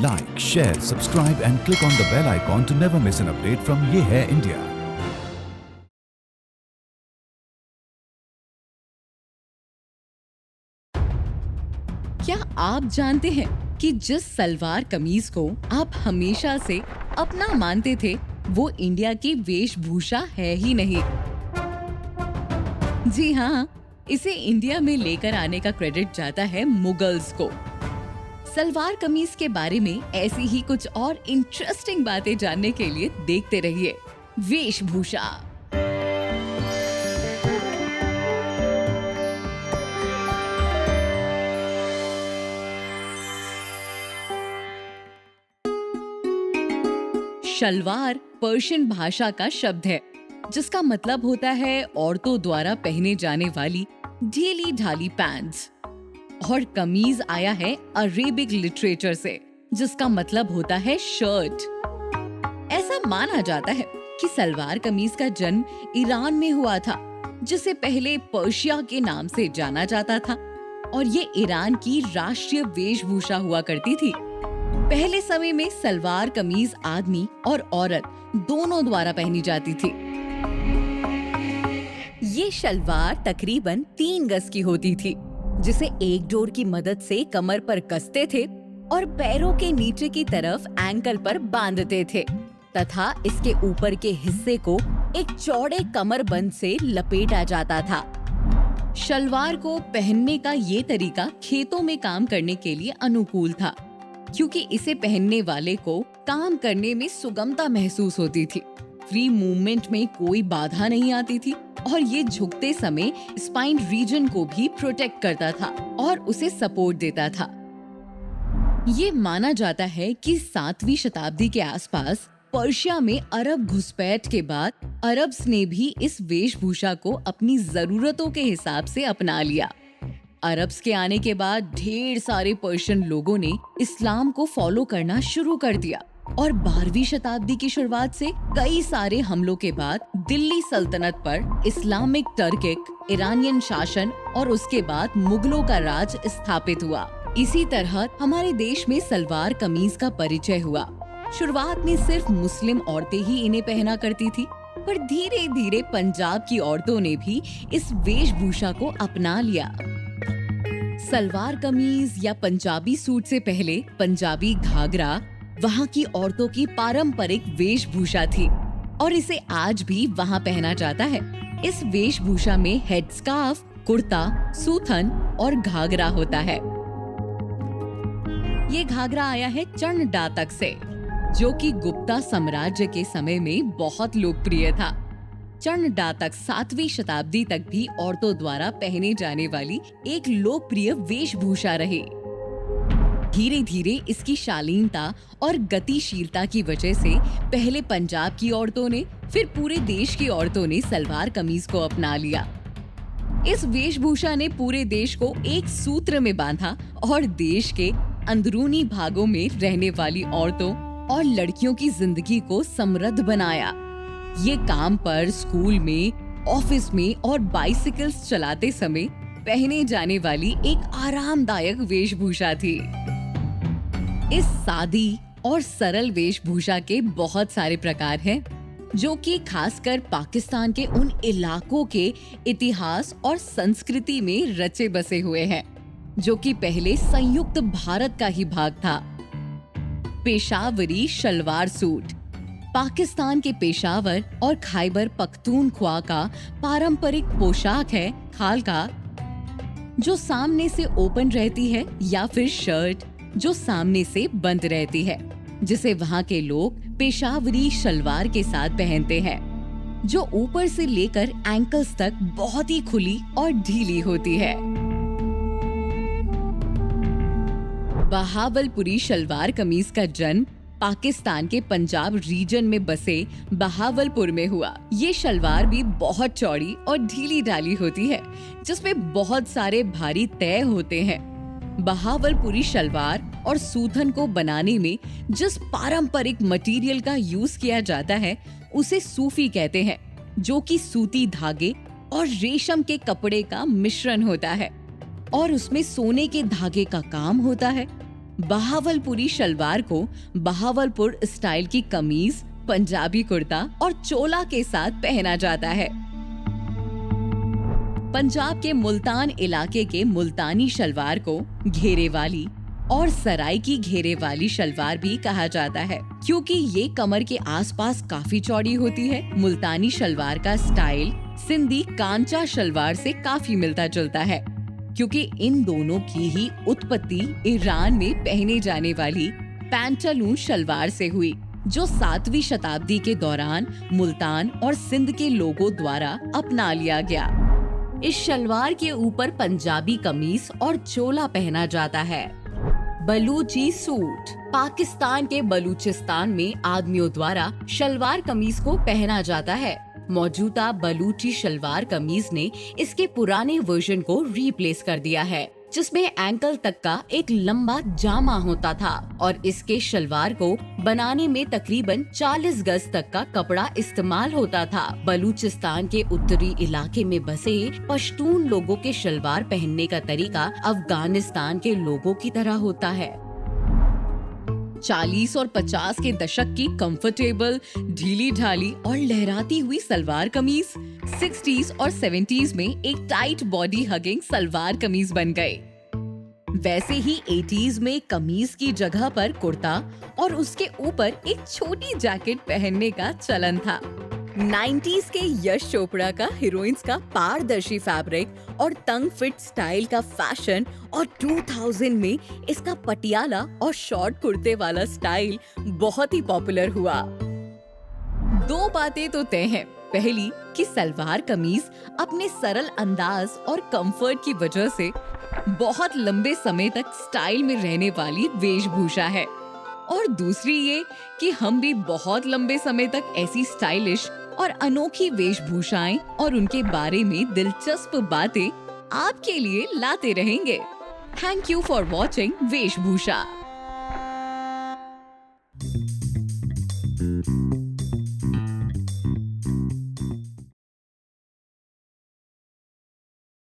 Like, share, subscribe and click on the bell icon to never miss an update from Ye Hai India. क्या आप जानते हैं कि जिस सलवार कमीज को आप हमेशा से अपना मानते थे, वो इंडिया की वेशभूषा है ही नहीं। जी हाँ, इसे इंडिया में लेकर आने का क्रेडिट जाता है मुगल्स को। सलवार कमीज के बारे में ऐसी ही कुछ और इंटरेस्टिंग बातें जानने के लिए देखते रहिए वेशभूषा। शलवार पर्शियन भाषा का शब्द है, जिसका मतलब होता है औरतों द्वारा पहने जाने वाली ढीली ढाली पैंट्स। और कमीज आया है अरेबिक लिटरेचर से, जिसका मतलब होता है शर्ट। ऐसा माना जाता है कि सलवार कमीज का जन्म ईरान में हुआ था, जिसे पहले पर्शिया के नाम से जाना जाता था, और ये ईरान की राष्ट्रीय वेशभूषा हुआ करती थी। पहले समय में सलवार कमीज आदमी और औरत दोनों द्वारा पहनी जाती थी। ये शलवार तकरीबन 3 गज की होती थी, जिसे एक डोर की मदद से कमर पर कसते थे और पैरों के नीचे की तरफ एंकल पर बांधते थे, तथा इसके ऊपर के हिस्से को एक चौड़े कमरबंद से लपेटा जाता था। शलवार को पहनने का ये तरीका खेतों में काम करने के लिए अनुकूल था, क्योंकि इसे पहनने वाले को काम करने में सुगमता महसूस होती थी। फ्री मूवमेंट में कोई बाधा नहीं आती थी, और ये झुकते समय स्पाइन रीजन को भी प्रोटेक्ट करता था और उसे सपोर्ट देता था। ये माना जाता है कि 7वीं शताब्दी के आसपास पर्शिया में अरब घुसपैठ के बाद अरब्स ने भी इस वेशभूषा को अपनी जरूरतों के हिसाब से अपना लिया। अरब्स के आने के बाद ढेर सारे पर्शियन लोगों ने इस्लाम को फॉलो करना शुरू कर दिया, और 12वीं शताब्दी की शुरुआत से कई सारे हमलों के बाद दिल्ली सल्तनत पर इस्लामिक टर्किक ईरानियन शासन और उसके बाद मुगलों का राज स्थापित हुआ। इसी तरह हमारे देश में सलवार कमीज का परिचय हुआ। शुरुआत में सिर्फ मुस्लिम औरतें ही इन्हें पहना करती थी, पर धीरे धीरे पंजाब की औरतों ने भी इस वेशभूषा को अपना लिया। सलवार कमीज या पंजाबी सूट से पहले पंजाबी घाघरा वहाँ की औरतों की पारंपरिक वेशभूषा थी, और इसे आज भी वहाँ पहना जाता है। इस वेशभूषा में हेड स्कार्फ, कुर्ता, सूथन और घाघरा होता है। ये घाघरा आया है चर्ण डातक से, जो कि गुप्ता साम्राज्य के समय में बहुत लोकप्रिय था। चर्ण डातक 7वीं शताब्दी तक भी औरतों द्वारा पहने जाने वाली एक लोकप्रिय वेशभूषा रही। धीरे धीरे इसकी शालीनता और गतिशीलता की वजह से पहले पंजाब की औरतों ने, फिर पूरे देश की औरतों ने सलवार कमीज को अपना लिया। इस वेशभूषा ने पूरे देश को एक सूत्र में बांधा और देश के अंदरूनी भागों में रहने वाली औरतों और लड़कियों की जिंदगी को समृद्ध बनाया। ये काम पर, स्कूल में, ऑफिस में और बाइसिकल्स चलाते समय पहने जाने वाली एक आरामदायक वेशभूषा थी। इस सादी और सरल वेशभूषा के बहुत सारे प्रकार हैं, जो कि खासकर पाकिस्तान के उन इलाकों के इतिहास और संस्कृति में रचे बसे हुए हैं, जो कि पहले संयुक्त भारत का ही भाग था। पेशावरी शलवार सूट पाकिस्तान के पेशावर और खैबर पख्तूनख्वा का पारंपरिक पोशाक है। खालका, जो सामने से ओपन रहती है, या फिर शर्ट जो सामने से बंद रहती है, जिसे वहाँ के लोग पेशावरी शलवार के साथ पहनते हैं, जो ऊपर से लेकर एंकल्स तक बहुत ही खुली और ढीली होती है। बहावलपुरी शलवार कमीज का जन्म पाकिस्तान के पंजाब रीजन में बसे बहावलपुर में हुआ। ये शलवार भी बहुत चौड़ी और ढीली ढाली होती है, जिसमें बहुत सारे भारी तय होते हैं। बहावलपुरी शलवार और सूथन को बनाने में जिस पारंपरिक मटेरियल का यूज किया जाता है, उसे सूफी कहते हैं, जो कि सूती धागे और रेशम के कपड़े का मिश्रण होता है, और उसमें सोने के धागे का काम होता है। बहावलपुरी शलवार को बहावलपुर स्टाइल की कमीज, पंजाबी कुर्ता और चोला के साथ पहना जाता है। पंजाब के मुल्तान इलाके के मुल्तानी शलवार को घेरे वाली और सराय की घेरे वाली शलवार भी कहा जाता है, क्योंकि ये कमर के आसपास काफी चौड़ी होती है। मुल्तानी शलवार का स्टाइल सिंधी कांचा शलवार से काफी मिलता जुलता है, क्योंकि इन दोनों की ही उत्पत्ति ईरान में पहने जाने वाली पैंटालून शलवार से हुई, जो 7वीं शताब्दी के दौरान मुल्तान और सिंध के लोगों द्वारा अपना लिया गया। इस शलवार के ऊपर पंजाबी कमीज और चोला पहना जाता है। बलूची सूट। पाकिस्तान के बलूचिस्तान में आदमियों द्वारा शलवार कमीज को पहना जाता है। मौजूदा बलूची शलवार कमीज ने इसके पुराने वर्जन को रिप्लेस कर दिया है, जिसमें एंकल तक का एक लंबा जामा होता था और इसके शलवार को बनाने में तकरीबन 40 गज तक का कपड़ा इस्तेमाल होता था। बलूचिस्तान के उत्तरी इलाके में बसे पश्तून लोगों के शलवार पहनने का तरीका अफगानिस्तान के लोगों की तरह होता है। 40 और 50 के दशक की कंफर्टेबल, ढीली ढाली और लहराती हुई सलवार कमीज 60s और 70s में एक tight body hugging salwar kameez बन गए। वैसे ही 80s में कमीज की जगह पर कुर्ता और उसके ऊपर एक छोटी जैकेट पहनने का चलन था। 90s के यश चोपड़ा का हीरोइंस का पारदर्शी फैब्रिक और तंग फिट स्टाइल का फैशन और 2000 में इसका पटियाला और शॉर्ट कुर्ते वाला स्टाइल बहुत ही पॉपुलर हुआ। 2 बातें तो तय हैं। पहली कि सलवार कमीज अपने सरल अंदाज और कंफर्ट की वजह से बहुत लंबे समय तक स्टाइल में रहने वाली वेशभूषा है, और दूसरी ये कि हम भी बहुत लंबे समय तक ऐसी स्टाइलिश और अनोखी वेशभूषाएं और उनके बारे में दिलचस्प बातें आपके लिए लाते रहेंगे। थैंक यू फॉर वॉचिंग वेशभूषा।